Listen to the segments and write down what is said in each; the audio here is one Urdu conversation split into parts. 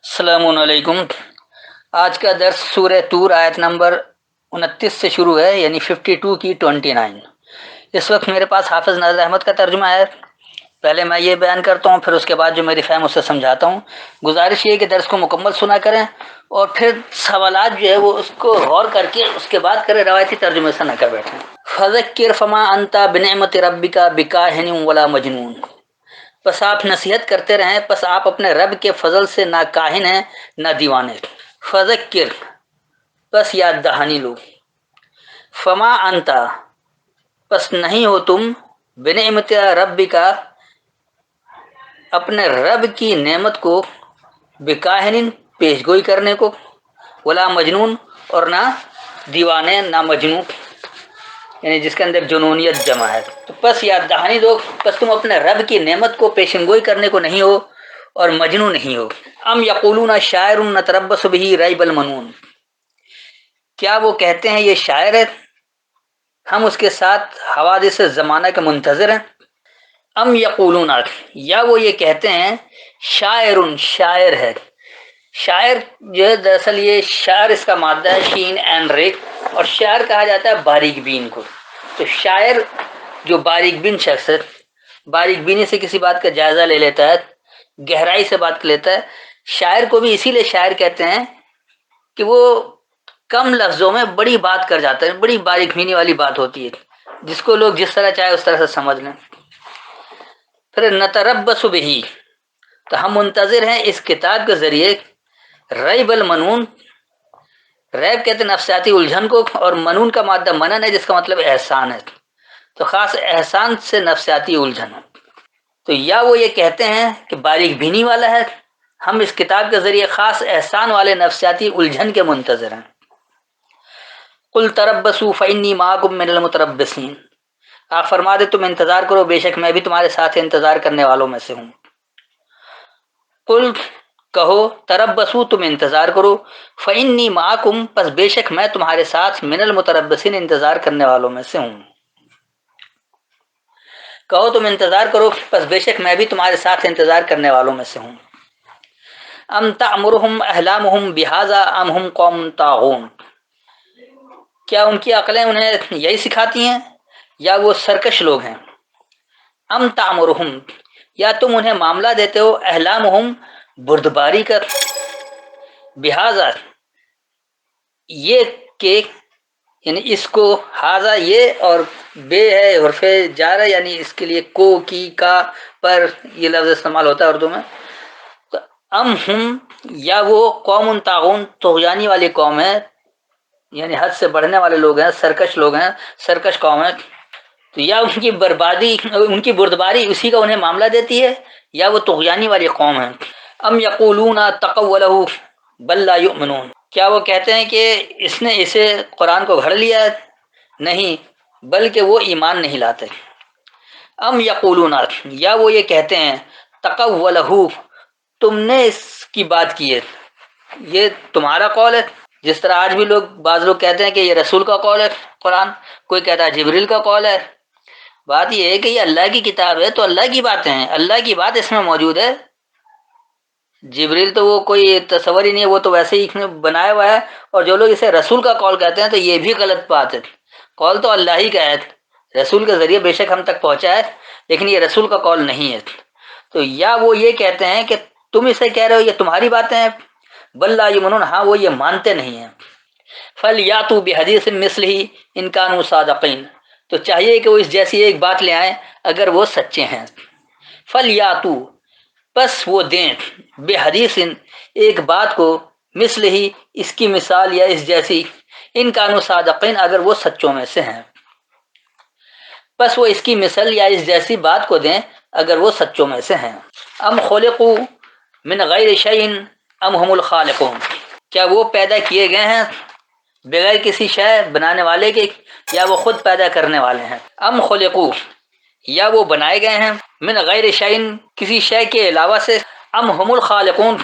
السلام علیکم۔ آج کا درس سورہ طور آیت نمبر 29 سے شروع ہے، یعنی 52 کی 29۔ اس وقت میرے پاس حافظ نازل احمد کا ترجمہ ہے۔ پہلے میں یہ بیان کرتا ہوں، پھر اس کے بعد جو میری فہم اسے سمجھاتا ہوں۔ گزارش یہ کہ درس کو مکمل سنا کریں اور پھر سوالات جو ہے وہ اس کو غور کر کے اس کے بعد کریں، روایتی ترجمے سے نہ کر بیٹھیں۔ فذکر فما انت بنعمت ربک بکاہن ولا مجنون، پس آپ نصیحت کرتے رہیں، پس آپ اپنے رب کے فضل سے نہ کاہن ہیں نہ دیوانے۔ فذکر، پس یاد دہانی لو۔ فما انتا، پس نہیں ہو تم، بنعمت رب کا، اپنے رب کی نعمت کو، بکاہن، پیش گوئی کرنے کو، ولا مجنون، اور نہ دیوانے، نہ مجنون، یعنی جس کے اندر جنونیت جمع ہے۔ تو پس یاد دہانی دو، پس تم اپنے رب کی نعمت کو پیشن گوئی کرنے کو نہیں ہو اور مجنون نہیں ہو۔ ام یقولون شاعر نتربص به ریب المنون، کیا وہ کہتے ہیں یہ شاعر ہے، ہم اس کے ساتھ حوادث زمانہ کے منتظر ہیں۔ ام یقولون، یا وہ یہ کہتے ہیں شاعر، شاعر ہے۔ شاعر جو ہے دراصل یہ شاعر اس کا مادہ ہے شین این ریک، اور شاعر کہا جاتا ہے باریک بین کو۔ تو شاعر جو باریک بین شخص ہے، باریک بینی سے کسی بات کا جائزہ لے لیتا ہے، گہرائی سے بات لیتا ہے۔ شاعر کو بھی اسی لیے شاعر کہتے ہیں کہ وہ کم لفظوں میں بڑی بات کر جاتا ہے، بڑی باریک بینی والی بات ہوتی ہے جس کو لوگ جس طرح چاہے اس طرح سے سمجھ لیں۔ پھر نتربص بہ، تو ہم منتظر ہیں اس کتاب کے ذریعے، ریب المنون، ریب کہتے ہیں نفسیاتی الجھن کو، اور منون کا مادہ منن ہے جس کا مطلب احسان ہے، تو خاص احسان سے نفسیاتی الجھن۔ تو یا وہ یہ کہتے ہیں کہ باریک بینی والا ہے، ہم اس کتاب کے ذریعے خاص احسان والے نفسیاتی الجھن کے منتظر ہیں۔ قل تربصوا فانی معکم من المتربصین، آپ فرما دے تم انتظار کرو، بے شک میں بھی تمہارے ساتھ انتظار کرنے والوں میں سے ہوں۔ قل، کہو، تربصوا، تم انتظار کرو، فانی معکم، پس بے شک میں تمہارے ساتھ، من المتربصین، انتظار کرنے والوں میں سے ہوں۔ کہو تم انتظار کرو، پس بے شک میں بھی تمہارے ساتھ انتظار کرنے والوں میں سے ہوں۔ ام تأمرهم احلامهم بهذا ام هم قوم طاغون، کیا ان کی عقلیں انہیں یہی سکھاتی ہیں یا وہ سرکش لوگ ہیں۔ ام تأمرهم، یا تم انہیں معاملہ دیتے ہو، احلامهم، بردباری کا، بهذا، یہ کہ، یعنی اس کو، ہاذا یہ، اور بے ہے حرف جار ہے، یعنی اس کے لیے کو، کی، کا، پر یہ لفظ استعمال ہوتا ہے اردو میں۔ تو ام ہم، یا وہ قوم طاغون، طغیانی والی قوم ہے، یعنی حد سے بڑھنے والے لوگ ہیں، سرکش لوگ ہیں، سرکش قوم ہے۔ تو یا ان کی بربادی، ان کی بردباری اسی کا انہیں معاملہ دیتی ہے، یا وہ طغیانی والی قوم ہے۔ ام یقولون تقولہ بل لا یؤمنون، کیا وہ کہتے ہیں کہ اس نے اسے، قرآن کو گھڑ لیا ہے، نہیں بلکہ وہ ایمان نہیں لاتے۔ ام یقولون، یا وہ یہ کہتے ہیں تقولہ، تم نے اس کی بات کی ہے، یہ تمہارا قول ہے، جس طرح آج بھی بعض لوگ کہتے ہیں کہ یہ رسول کا قول ہے قرآن، کوئی کہتا ہے جبریل کا قول ہے۔ بات یہ ہے کہ یہ اللہ کی کتاب ہے تو اللہ کی باتیں ہیں، اللہ کی بات اس میں موجود ہے۔ جبریل تو وہ کوئی تصور ہی نہیں ہے، وہ تو ویسے ہی بنایا ہوا ہے، اور جو لوگ اسے رسول کا قول کہتے ہیں تو یہ بھی غلط بات ہے۔ قول تو اللہ ہی کا ہے، رسول کے ذریعے بے شک ہم تک پہنچا ہے، لیکن یہ رسول کا قول نہیں ہے۔ تو یا وہ یہ کہتے ہیں کہ تم اسے کہہ رہے ہو یہ تمہاری باتیں ہیں، بل لا یؤمنون، ہاں وہ یہ مانتے نہیں ہیں۔ فلیاتوا بحدیث مثلہ ان کانوا صادقین، تو چاہیے کہ وہ اس جیسی ایک بات لے آئیں اگر وہ سچے ہیں۔ فلیاتوا، پس وہ دیں، بحدیث، ایک بات کو، مثل ہی، اس کی مثال یا اس جیسی، ان کانوا صادقین، اگر وہ سچوں میں سے ہیں، پس وہ اس کی مثل یا اس جیسی بات کو دیں اگر وہ سچوں میں سے ہیں۔ ام خلقوا من غیر شیء ام هم الخالقون، کیا وہ پیدا کیے گئے ہیں بغیر کسی شے بنانے والے کے، یا وہ خود پیدا کرنے والے ہیں۔ ام خلقوا، یا وہ بنائے گئے ہیں، من غیر شیء، کسی شے کے علاوہ سے، ام هم الخالقون،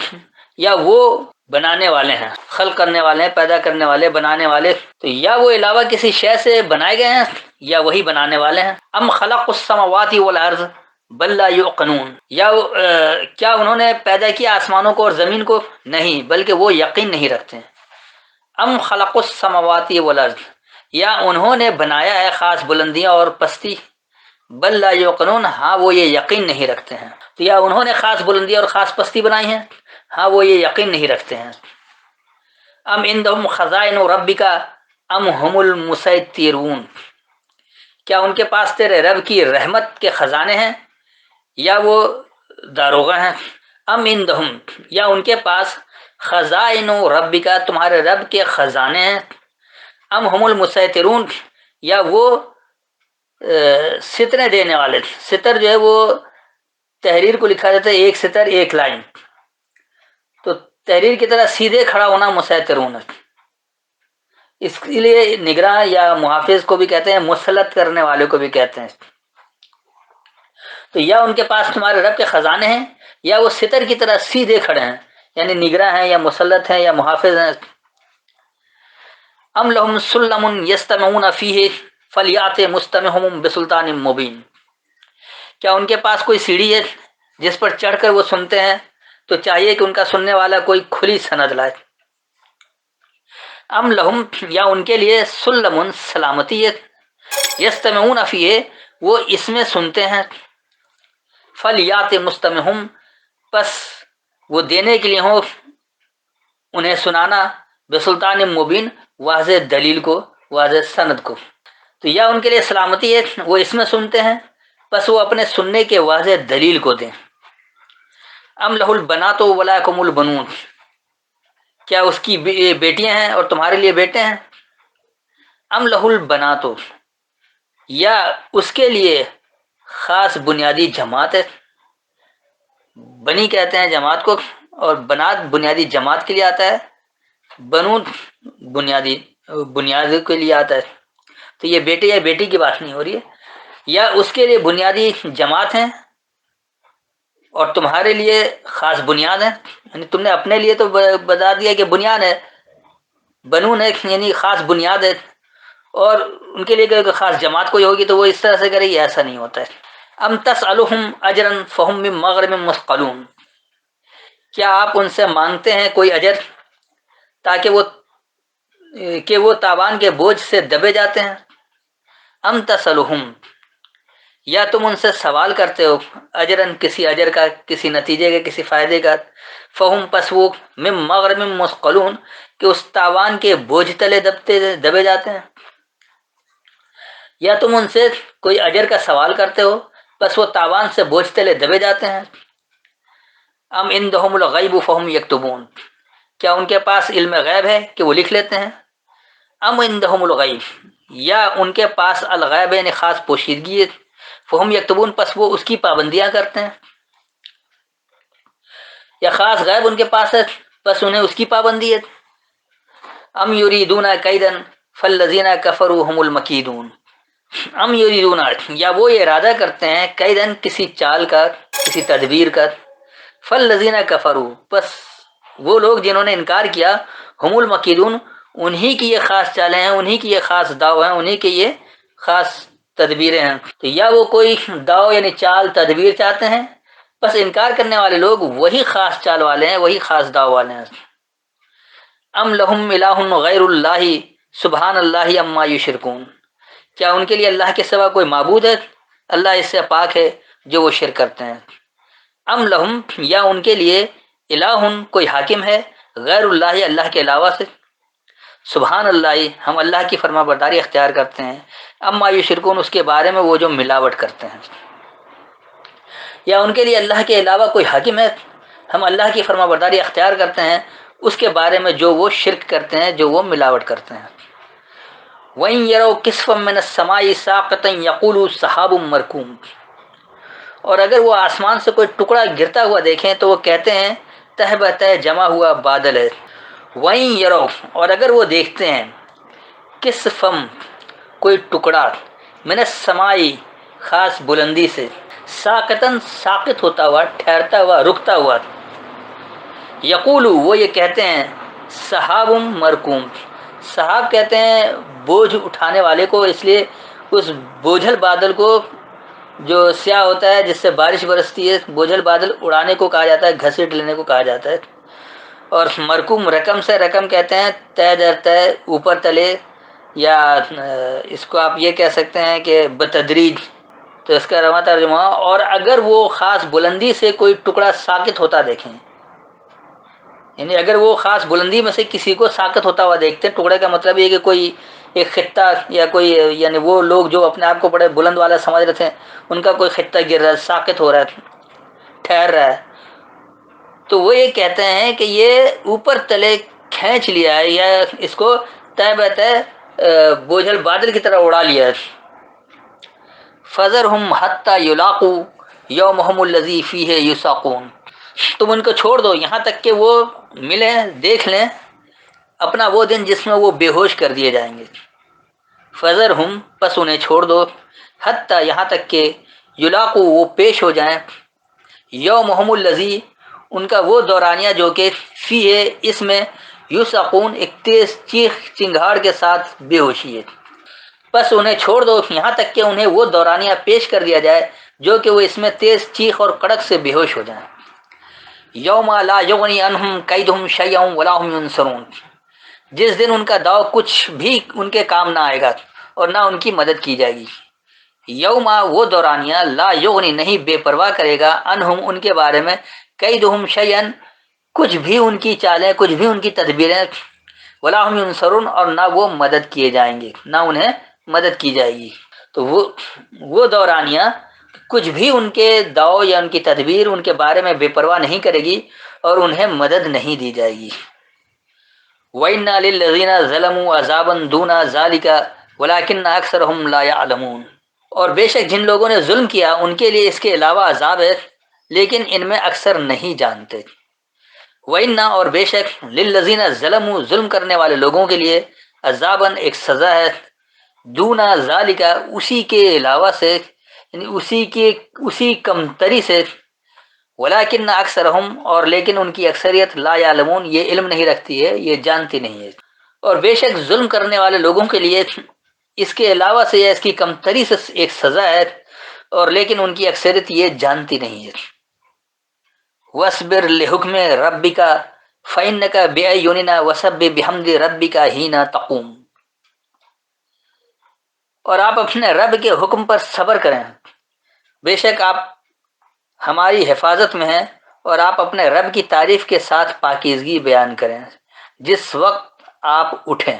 یا وہ بنانے والے ہیں، خلق کرنے والے ہیں، پیدا کرنے والے، بنانے والے۔ تو یا وہ علاوہ کسی شے سے بنائے گئے ہیں یا وہی بنانے والے ہیں۔ ام خلق السماوات والارض، بل لا یوقنون، یا کیا انہوں نے پیدا کیا آسمانوں کو اور زمین کو؟ نہیں، بلکہ وہ یقین نہیں رکھتے ہیں۔ ام خلق السماوات والارض، یا انہوں نے بنایا ہے خاص بلندیاں اور پستی؟ بل لا یوقنون، ہاں وہ یہ یقین نہیں رکھتے ہیں۔ تو یا انہوں نے خاص بلندیاں اور خاص پستی بنائی ہیں؟ ہاں وہ یہ یقین نہیں رکھتے ہیں۔ ام عندهم خزائن ربک ام هم المسیطرون، کیا ان کے پاس تیرے رب کی رحمت کے خزانے ہیں یا وہ داروغہ ہیں؟ ام عندهم، یا ان کے پاس خزائن ربک، تمہارے رب کے خزانے ہیں؟ ام هم المسیطرون، یا وہ ستریں دینے والے، ستر جو ہے وہ تحریر کو لکھا جاتا ہے ایک ستر ایک لائن، تو تحریر کی طرح سیدھے کھڑا ہونا مسیطرون ہے۔ اس لیے نگراں یا محافظ کو بھی کہتے ہیں، مسلط کرنے والے کو بھی کہتے ہیں۔ تو یا ان کے پاس تمہارے رب کے خزانے ہیں یا وہ ستر کی طرح سیدھے کھڑے ہیں، یعنی نگراں ہیں یا مسلط ہیں یا محافظ ہیں۔ ام لہم سلم یستمعون فیہ فلیات مستمعہم بسلطان مبین، کیا ان کے پاس کوئی سیڑھی ہے جس پر چڑھ کر وہ سنتے ہیں؟ تو چاہیے کہ ان کا سننے والا کوئی کھلی سند لائے۔ ام لہم، یا ان کے لیے سلم سلامتی ہے، یستمعون فیہ وہ اس میں سنتے ہیں، فلیات مستمعہم پس وہ دینے کے لیے ہوں انہیں سنانا، بسلطان مبین واضح دلیل کو، واضح سند کو۔ تو یا ان کے لیے سلامتی ہے وہ اس میں سنتے ہیں، بس وہ اپنے سننے کے واضح دلیل کو دیں۔ ام لہ البنات ولکم البنون، کیا اس کی بیٹیاں ہیں اور تمہارے لیے بیٹے ہیں؟ ام لہ البنات، یا اس کے لیے خاص بنیادی جماعت ہے، بنی کہتے ہیں جماعت کو، اور بنات بنیادی جماعت کے لیے آتا ہے، بنون بنیاد کے لیے آتا ہے۔ تو یہ بیٹے یا بیٹی کی بات نہیں ہو رہی ہے، یا اس کے لیے بنیادی جماعت ہیں اور تمہارے لیے خاص بنیاد ہے، یعنی تم نے اپنے لیے تو بتا دیا کہ بنیاد ہے، بنون ہے یعنی خاص بنیاد ہے، اور ان کے لیے کہ خاص جماعت کوئی ہوگی تو وہ اس طرح سے کرے گی، ایسا نہیں ہوتا ہے۔ ام تسألہم اجرا فہم من مغرم مثقلون، کیا آپ ان سے مانگتے ہیں کوئی اجر تاکہ وہ تاوان کے بوجھ سے دبے جاتے ہیں؟ ام تسألہم، یا تم ان سے سوال کرتے ہو، اجرن کسی اجر کا، کسی نتیجے کا، کسی فائدے کا، فہم پس وہ من مغرم مثقلون کہ اس تاوان کے بوجھ تلے دبے جاتے ہیں؟ یا تم ان سے کوئی اجر کا سوال کرتے ہو بس وہ تاوان سے بوجھ تلے دبے جاتے ہیں؟ ام عندہم الغیب فہم یکتبون، کیا ان کے پاس علم غیب ہے کہ وہ لکھ لیتے ہیں؟ ام عندہم الغیب، یا ان کے پاس الغیب یعنی خاص پوشیدگی ہے، فہم یکتبون پس وہ اس کی پابندیاں کرتے ہیں، یا خاص غیب ان کے پاس ہے بس انہیں اس کی پابندی ہے۔ ام یریدون کیدا فالذین کفروا هم المکیدون، ام یریدون، یا وہ یہ ارادہ کرتے ہیں، کیدن کسی چال کا، کسی تدبیر کا، فالذین کفروا پس وہ لوگ جنہوں نے انکار کیا، هم المکیدون انہی کی یہ خاص چالیں ہیں، انہی کی یہ خاص داؤ ہیں، انہی کی یہ خاص تدبیریں ہیں۔ تو یا وہ کوئی داؤ یعنی چال تدبیر چاہتے ہیں، بس انکار کرنے والے لوگ وہی خاص چال والے ہیں، وہی خاص داؤ والے ہیں۔ ام لہم الہ غیر اللہ سبحان اللہ عما یشرکون، کیا ان کے لیے اللہ کے سوا کوئی معبود ہے؟ اللہ اس سے پاک ہے جو وہ شرک کرتے ہیں۔ ام لہم، یا ان کے لیے الہ کوئی حاکم ہے، غیر اللہ اللہ کے علاوہ سے، سبحان اللہ ہم اللہ کی فرما برداری اختیار کرتے ہیں، اما یشرکون اس کے بارے میں وہ جو ملاوٹ کرتے ہیں۔ یا ان کے لیے اللہ کے علاوہ کوئی حاکم ہے، ہم اللہ کی فرما برداری اختیار کرتے ہیں اس کے بارے میں جو وہ شرک کرتے ہیں، جو وہ ملاوٹ کرتے ہیں۔ وَإِن يَرَوْا كِسْفًا مِّنَ السَّمَاءِ سَاقِطًا يَقُولُوا سَحَابٌ مَّرْكُومٌ، اور اگر وہ آسمان سے کوئی ٹکڑا گرتا ہوا دیکھیں تو وہ کہتے ہیں تہ بتہ جمع ہوا بادل ہے۔ وَإِن يَرَوْا، اور اگر وہ دیکھتے ہیں، کِسْفًا کوئی ٹکڑا، من السماء خاص بلندی سے، ساقطاً ساقط ہوتا ہوا، ٹھہرتا ہوا، رکتا ہوا، یقولو وہ یہ کہتے ہیں، سحاب مرکوم، سحاب کہتے ہیں بوجھ اٹھانے والے کو، اس لیے اس بوجھل بادل کو جو سیاہ ہوتا ہے جس سے بارش برستی ہے، بوجھل بادل اڑانے کو کہا جاتا ہے، گھسیٹ لینے کو کہا جاتا ہے. اور مرکوم رقم سے، رقم کہتے ہیں طے در طے، اوپر تلے، یا اس کو آپ یہ کہہ سکتے ہیں کہ بتدریج. تو اس کا رواں ترجمہ، اور اگر وہ خاص بلندی سے کوئی ٹکڑا ساقط ہوتا دیکھیں، یعنی اگر وہ خاص بلندی میں سے کسی کو ساقط ہوتا ہوا دیکھتے ہیں، ٹکڑے کا مطلب یہ کہ کوئی ایک خطہ یا کوئی، یعنی وہ لوگ جو اپنے آپ کو بڑے بلند والا سمجھ رہے تھے، ان کا کوئی خطہ گر رہا ہے، ساقط ہو رہا ہے، ٹھہر رہا ہے، تو وہ یہ کہتے ہیں کہ یہ اوپر تلے کھینچ لیا ہے، یا اس کو طے بطے بوجھل بادل کی طرح اڑا لیا ہے. فذرہم حتی یلاقوا یومہم الذی فیہ یساقون، تم ان کو چھوڑ دو یہاں تک کہ وہ ملیں، دیکھ لیں اپنا وہ دن جس میں وہ بے ہوش کر دیے جائیں گے. فذرہم، پس انہیں چھوڑ دو، حتی یہاں تک کہ یلاقوا، وہ پیش ہو جائیں، یومہم الذی، ان کا وہ دورانیہ جو کہ فی ہے اس میں، یساقون، ایک تیز چیخ چنگھاڑ کے ساتھ بے ہوشی ہے. بس انہیں چھوڑ دو یہاں تک کہ انہیں وہ دورانیہ پیش کر دیا جائے جو کہ وہ اس میں تیز چیخ اور کڑک سے بے ہوش ہو جائیں. یوم لا یغنی عنہم کیدہم شیئا ولا هم ینصرون، جس دن ان کا داؤ کچھ بھی ان کے کام نہ آئے گا اور نہ ان کی مدد کی جائے گی. یوم، وہ دورانیہ، لا یغنی، نہیں بے پرواہ کرے گا، عنہم، ان کے بارے میں، کیدہم شیئا، کچھ بھی ان کی چالیں، کچھ بھی ان کی تدبیریں، ولا هم ینصرون، اور نہ وہ مدد کیے جائیں گے، نہ انہیں مدد کی جائے گی. تو وہ دورانیہ کچھ بھی ان کے داؤ یا ان کی تدبیر ان کے بارے میں بے پرواہ نہیں کرے گی اور انہیں مدد نہیں دی جائے گی. وَإِنَّ لِلَّذِينَ ظَلَمُوا عَذَابًا دُونَ ذَلِكَ وَلَٰكِنَّ أَكْثَرَهُمْ لَا يَعْلَمُونَ، اور بے شک جن لوگوں نے ظلم کیا ان کے لیے اس کے علاوہ عذاب ہے، لیکن ان میں اکثر نہیں جانتے. وَإِنَّ، اور بے شک، لِلَّذِينَ ظَلَمُوا، ظلم کرنے والے لوگوں کے لیے، عذابًا، ایک سزا ہے، دون ذالک، اسی کے علاوہ سے، یعنی اسی کمتری سے، ولیکن اکثرہم، اور لیکن ان کی اکثریت، لا یعلمون، یہ علم نہیں رکھتی ہے، یہ جانتی نہیں ہے. اور بے شک ظلم کرنے والے لوگوں کے لیے اس کے علاوہ سے یا اس کی کمتری سے ایک سزا ہے، اور لیکن ان کی اکثریت یہ جانتی نہیں ہے. وَاصْبِرْ لِحُکْمِ رَبِّکَ فَإِنَّکَ بِأَعْیُنِنَا وَسَبِّحْ بِحَمْدِ رَبِّکَ حِینَ تَقُومُ، اور آپ اپنے رب کے حکم پر صبر کریں، بے شک آپ ہماری حفاظت میں ہیں، اور آپ اپنے رب کی تعریف کے ساتھ پاکیزگی بیان کریں جس وقت آپ اٹھیں.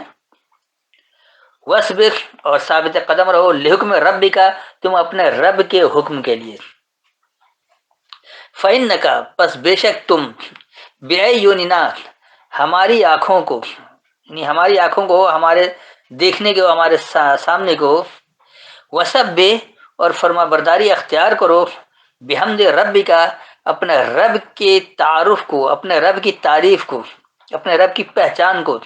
وَاصْبِرْ، اور ثابت قدم رہو، لحکم ربی کا، تم اپنے رب کے حکم کے لیے. فَإِنَّكَ، پس بے شک تم، بِأَعْیُنِنَا، ہماری آنکھوں کو، یعنی ہماری آنکھوں کو، ہمارے دیکھنے کو، ہمارے سامنے کو، وَسَبِّحْ، اور فرما برداری اختیار کرو، بحمد ربی کا، اپنے رب کے تعارف کو، اپنے رب کی تعریف کو، اپنے رب کی پہچان کو،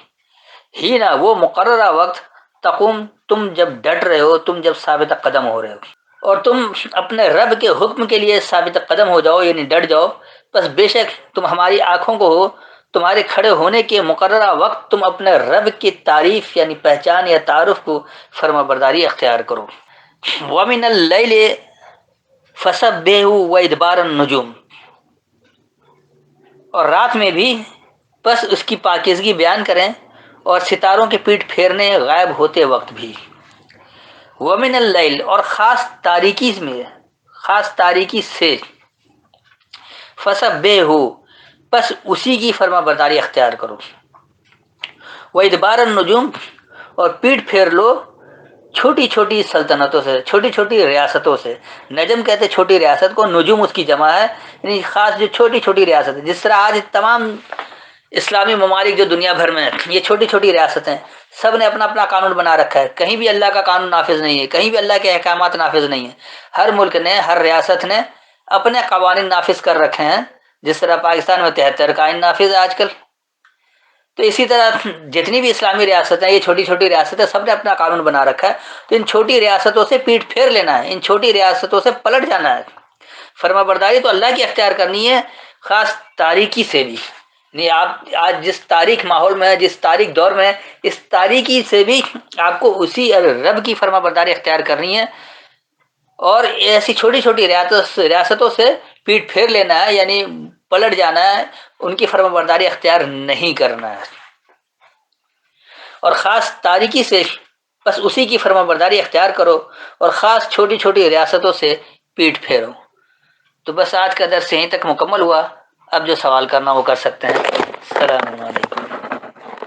ہی نہ، وہ مقررہ وقت، تقوم، تم جب ڈٹ رہے ہو، تم جب ثابت قدم ہو رہے ہو، اور تم اپنے رب کے حکم کے لیے ثابت قدم ہو جاؤ، یعنی ڈٹ جاؤ. بس بے شک تم ہماری آنکھوں کو، تمہارے کھڑے ہونے کے مقررہ وقت تم اپنے رب کی تعریف یعنی پہچان یا تعارف کو فرما برداری اختیار کرو. وَمِنَ اللَّيْلِ فَسَبِّحْهُ وَإِدْبَارَ النُّجُومِ، اور رات میں بھی بس اس کی پاکیزگی بیان کریں، اور ستاروں کے پیٹ پھیرنے، غائب ہوتے وقت بھی. وَمِنَ اللَّيْلِ، اور خاص تاریکی میں، خاص تاریکی سے، فَسَبِّحْهُ، بس اسی کی فرما برداری اختیار کرو. وَإِدْبَارَ النُّجُومِ، اور پیٹ پھیر لو چھوٹی چھوٹی سلطنتوں سے، چھوٹی چھوٹی ریاستوں سے. نجم کہتے چھوٹی ریاست کو، نجوم اس کی جمع ہے، یعنی خاص جو چھوٹی چھوٹی ریاست ہے. جس طرح آج تمام اسلامی ممالک جو دنیا بھر میں ہیں، یہ چھوٹی چھوٹی ریاستیں، سب نے اپنا اپنا قانون بنا رکھا ہے، کہیں بھی اللہ کا قانون نافذ نہیں ہے، کہیں بھی اللہ کے احکامات نافذ نہیں ہیں. ہر ملک نے، ہر ریاست نے اپنے قوانین نافذ کر رکھے ہیں. جس طرح پاکستان میں 73 قائن نافذ ہے آج کل، تو اسی طرح جتنی بھی اسلامی ریاستیں، یہ چھوٹی چھوٹی ریاستیں، سب نے اپنا قانون بنا رکھا ہے. تو ان چھوٹی ریاستوں سے پیٹ پھیر لینا ہے، ان چھوٹی ریاستوں سے پلٹ جانا ہے. فرما برداری تو اللہ کی اختیار کرنی ہے، خاص تاریکی سے بھی. نہیں، آپ آج جس تاریخ ماحول میں، جس تاریخ دور میں، اس تاریکی سے بھی آپ کو اسی رب کی فرما برداری اختیار کرنی ہے. اور ایسی چھوٹی چھوٹی ریاستوں سے پیٹ پھیر لینا ہے، یعنی پلٹ جانا ہے، ان کی فرما برداری اختیار نہیں کرنا ہے، اور خاص تاریکی سے بس اسی کی فرما برداری اختیار کرو، اور خاص چھوٹی چھوٹی ریاستوں سے پیٹ پھیرو۔ تو بس آج کا درس یہیں تک مکمل ہوا، اب جو سوال کرنا وہ کر سکتے ہیں۔ السلام علیکم۔